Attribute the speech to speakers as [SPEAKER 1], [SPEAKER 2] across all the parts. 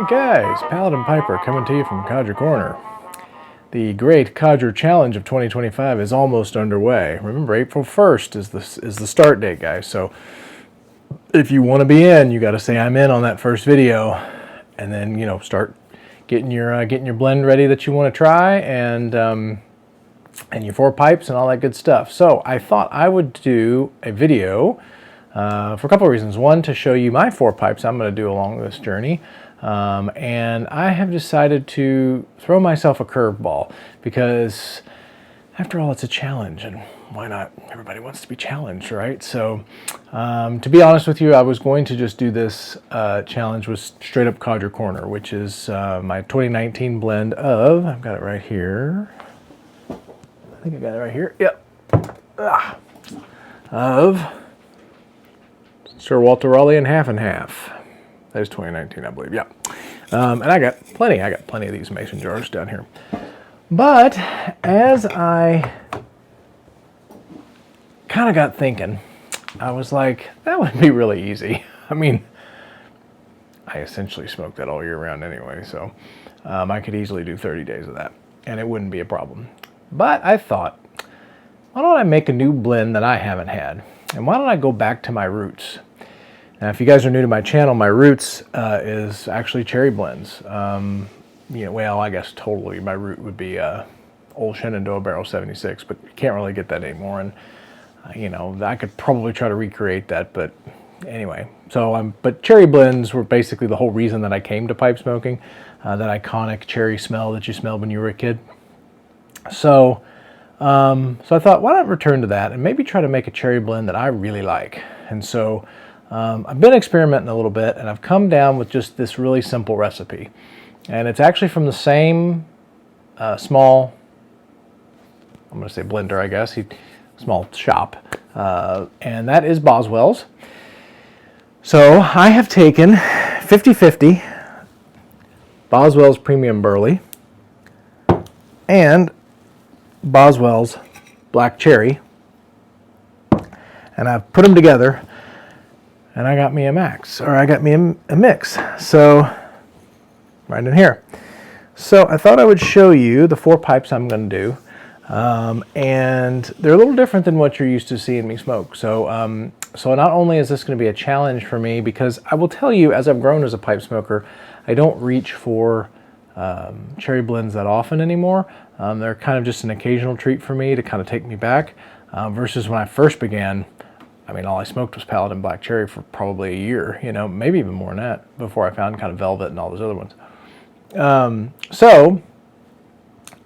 [SPEAKER 1] Alright guys, Paladin Piper coming to you from Codger Corner. The great Codger Challenge of 2025 is almost underway. Remember, April 1st is the start date, guys. So if you want to be in, you got to say I'm in on that first video, and then start getting your blend ready that you want to try, and your 4 pipes and all that good stuff. So I thought I would do a video for a couple of reasons. One, to show you my 4 pipes I'm going to do along this journey. And I have decided to throw myself a curveball because, after all, it's a challenge, and why not? Everybody wants to be challenged, right? So, to be honest with you, I was going to just do this challenge with straight up Codger Corner, which is my 2019 blend of, I've got it right here. I think I got it right here. Yep. Of Sir Walter Raleigh and Half and Half. That is 2019, I believe. Yeah. And I got plenty of these mason jars down here. But as I kind of got thinking, I was like, that would be really easy. I mean, I essentially smoke that all year round anyway, so I could easily do 30 days of that, and it wouldn't be a problem. But I thought, why don't I make a new blend that I haven't had? And why don't I go back to my roots? Now, if you guys are new to my channel, my roots is actually cherry blends. Well, I guess totally my root would be Old Shenandoah Barrel 76, but you can't really get that anymore. And, I could probably try to recreate that, but anyway. So, but cherry blends were basically the whole reason that I came to pipe smoking, that iconic cherry smell that you smelled when you were a kid. So I thought, why not return to that and maybe try to make a cherry blend that I really like. And so I've been experimenting a little bit, and I've come down with just this really simple recipe. And it's actually from the same small, I'm going to say blender, I guess, small shop. And that is Boswell's. So I have taken 50/50 Boswell's Premium Burley and Boswell's Black Cherry, and I've put them together, and I got me a mix. So right in here. So I thought I would show you the 4 pipes I'm going to do, and they're a little different than what you're used to seeing me smoke. So so not only is this going to be a challenge for me, because I will tell you, as I've grown as a pipe smoker, I don't reach for cherry blends that often anymore. They're kind of just an occasional treat for me to kind of take me back, versus when I first began. I mean, all I smoked was Paladin Black Cherry for probably a year, maybe even more than that, before I found kind of Velvet and all those other ones. So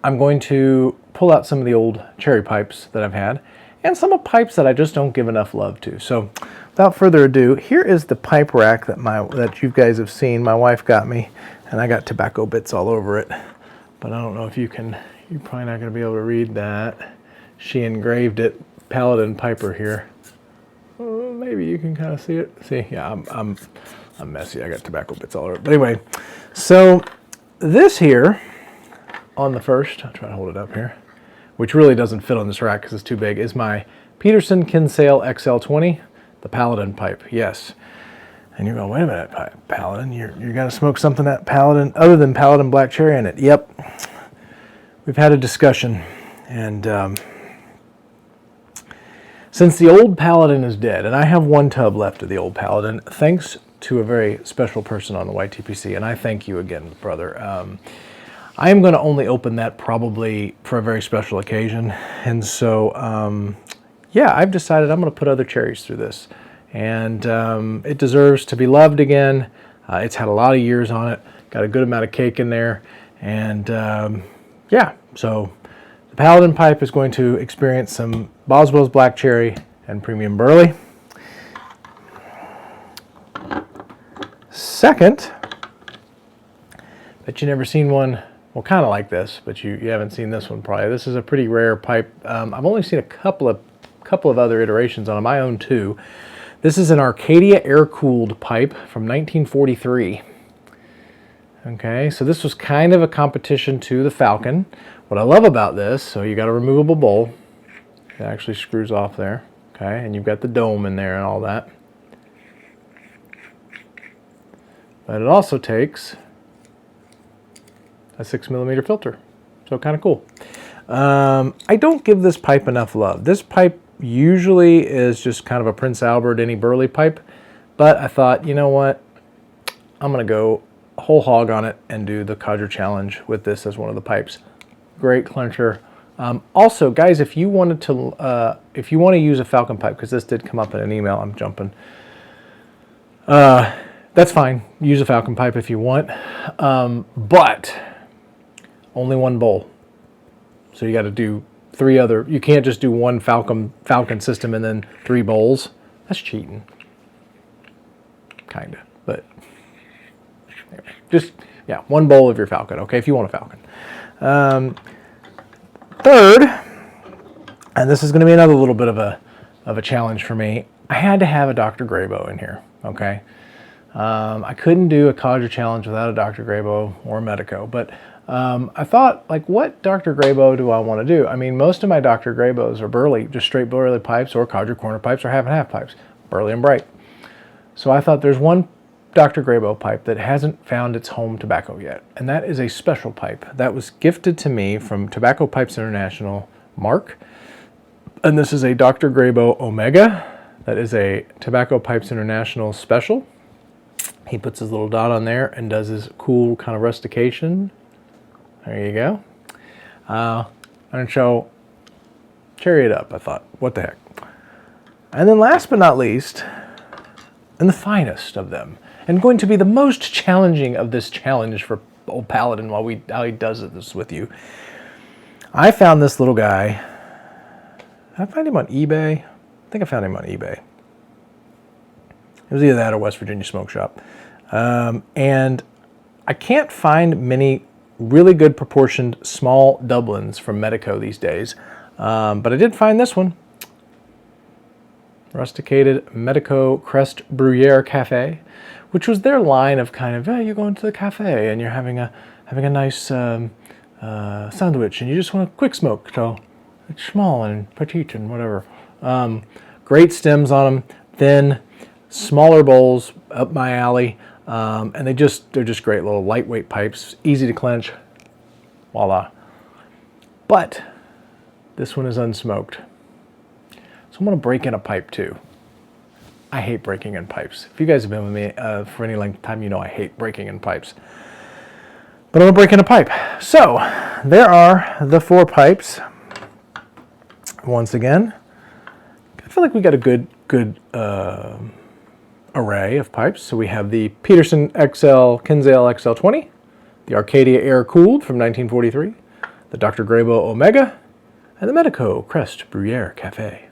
[SPEAKER 1] I'm going to pull out some of the old cherry pipes that I've had, and some of pipes that I just don't give enough love to. So without further ado, here is the pipe rack that you guys have seen. My wife got me, and I got tobacco bits all over it. But I don't know if you're probably not going to be able to read that. She engraved it, Paladin Piper here. Maybe you can kind of see it. See, yeah, I'm messy. I got tobacco bits all over it. But anyway, so this here on the first, I'll try to hold it up here, which really doesn't fit on this rack because it's too big, is my Peterson Kinsale XL20, the Paladin pipe. Yes. And you're going, wait a minute, Paladin, you're going to smoke something that Paladin, other than Paladin Black Cherry in it. Yep. We've had a discussion, and since the old Paladin is dead, and I have 1 tub left of the old Paladin, thanks to a very special person on the YTPC, and I thank you again, brother. I am going to only open that probably for a very special occasion, and so, yeah, I've decided I'm going to put other cherries through this, and it deserves to be loved again. It's had a lot of years on it, got a good amount of cake in there, and yeah, so the Paladin pipe is going to experience some Boswell's Black Cherry and Premium Burley. Second, bet you never seen one, well, kind of like this, but you haven't seen this one probably. This is a pretty rare pipe. I've only seen a couple of other iterations on them. I own 2. This is an Arcadia air-cooled pipe from 1943. Okay, so this was kind of a competition to the Falcon. What I love about this, so you got a removable bowl. It actually screws off there. Okay, and you've got the dome in there and all that. But it also takes a 6mm filter. So kind of cool. I don't give this pipe enough love. This pipe usually is just kind of a Prince Albert, any Burley pipe, but I thought, you know what? I'm going to go whole hog on it and do the Codger challenge with this as one of the pipes. Great clencher. Also, guys, if you want to use a Falcon pipe, because this did come up in an email, I'm jumping. That's fine. Use a Falcon pipe if you want, but only one bowl. So you got to do 3 other. You can't just do one Falcon system and then 3 bowls. That's cheating, kind of. But anyway, just yeah, 1 bowl of your Falcon. Okay, if you want a Falcon. Third, and this is going to be another little bit of a challenge for me. I had to have a Dr. Graybo in here. Okay, I couldn't do a Codger challenge without a Dr. Graybo or a Medico, but I thought, like, what Dr. Graybo do I want to do? I mean, most of my Dr. Graybos are Burley, just straight Burley pipes, or Codger corner pipes, or half and half pipes, Burley and Bright. So I thought there's one Dr. Graybo pipe that hasn't found its home tobacco yet, and that is a special pipe that was gifted to me from Tobacco Pipes International, Mark, and this is a Dr. Graybo Omega. That is a Tobacco Pipes International special. He puts his little dot on there and does his cool kind of rustication. There you go. And so, cherry it up, I thought. What the heck? And then last but not least, and the finest of them, and going to be the most challenging of this challenge for old Paladin while he does this with you. I found this little guy. Did I find him on eBay? I think I found him on eBay. It was either that or West Virginia Smoke Shop. And I can't find many really good proportioned small Dublins from Medico these days. But I did find this one. Rusticated Medico Crest Bruyere Cafe, which was their line of kind of, you're going to the cafe and you're having a nice sandwich and you just want a quick smoke. So it's small and petite and whatever. Great stems on them, thin, smaller bowls up my alley, and they're just great little lightweight pipes, easy to clench. Voila. But this one is unsmoked. So I'm going to break in a pipe too. I hate breaking in pipes. If you guys have been with me for any length of time, you know I hate breaking in pipes. But I'm going to break in a pipe. So there are the 4 pipes. Once again, I feel like we got a good array of pipes. So we have the Peterson Kinsale XL20, the Arcadia Air Cooled from 1943, the Dr. Graybo Omega, and the Medico Crest Bruyere Cafe.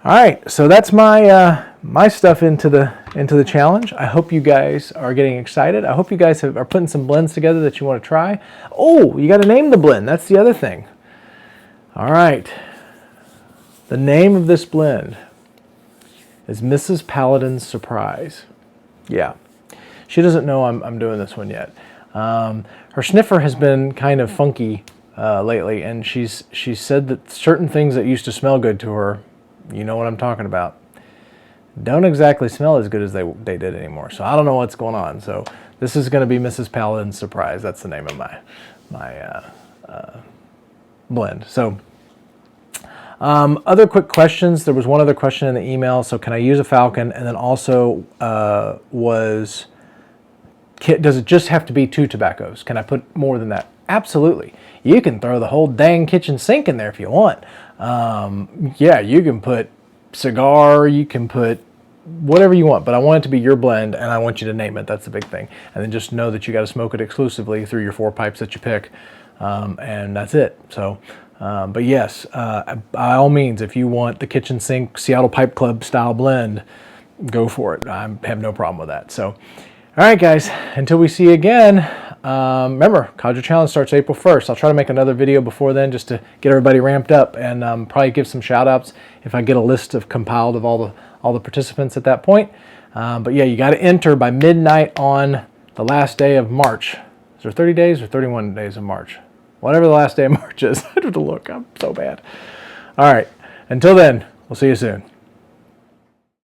[SPEAKER 1] All right, so that's my my stuff into the challenge. I hope you guys are getting excited. I hope you guys are putting some blends together that you want to try. Oh, you got to name the blend. That's the other thing. All right. The name of this blend is Mrs. Paladin's Surprise. Yeah, she doesn't know I'm doing this one yet. Her sniffer has been kind of funky lately, and she said that certain things that used to smell good to her, you know what I'm talking about, don't exactly smell as good as they did anymore. So I don't know what's going on. So this is going to be Mrs. Paladin's Surprise. That's the name of my blend. So. Other quick questions. There was one other question in the email. So can I use a Falcon? And then also does it just have to be 2 tobaccos? Can I put more than that? Absolutely. You can throw the whole dang kitchen sink in there if you want. Yeah, you can put cigar, you can put whatever you want, but I want it to be your blend and I want you to name it. That's the big thing. And then just know that you got to smoke it exclusively through your 4 pipes that you pick. And that's it. So, but yes, by all means, if you want the kitchen sink Seattle Pipe Club style blend, go for it. I have no problem with that. So, all right, guys, until we see you again, remember, Codger Challenge starts April 1st. I'll try to make another video before then just to get everybody ramped up and probably give some shout outs if I get a list compiled of all the participants at that point. But yeah, you got to enter by midnight on the last day of March. Is there 30 days or 31 days of March? Whatever the last day of March is. I have to look. I'm so bad. All right. Until then, we'll see you soon.